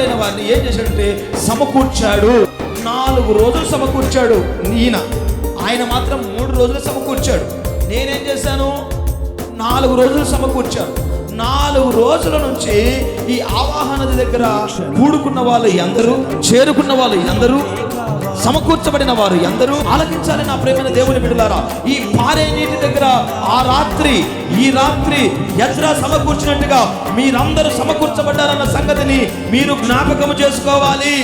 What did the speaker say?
సమకూర్చబడిన వారిని ఏం చేశాడంటే సమకూర్చాడు. 4 రోజులు సమకూర్చాడు. ఆయన మాత్రం 3 రోజులు సమకూర్చాడు. నేనేం చేశాను? 4 రోజులు సమకూర్చాను. 4 రోజుల నుంచి ఈ ఆవాహన దగ్గర కూడుకున్న వాళ్ళు ఎందరూ, చేరుకున్న వాళ్ళు ఎందరూ, సమకూర్చబడిన వారు ఎందరూ ఆలకించాలి నా ప్రేమైన దేవుని బిడ్డలారా. ఈ పారే నీటి దగ్గర ఈ రాత్రి ఎజ్రా సమకూర్చినట్టుగా మీరందరూ సమకూర్చబడ్డారన్న సంగతిని మీరు జ్ఞాపకం చేసుకోవాలి.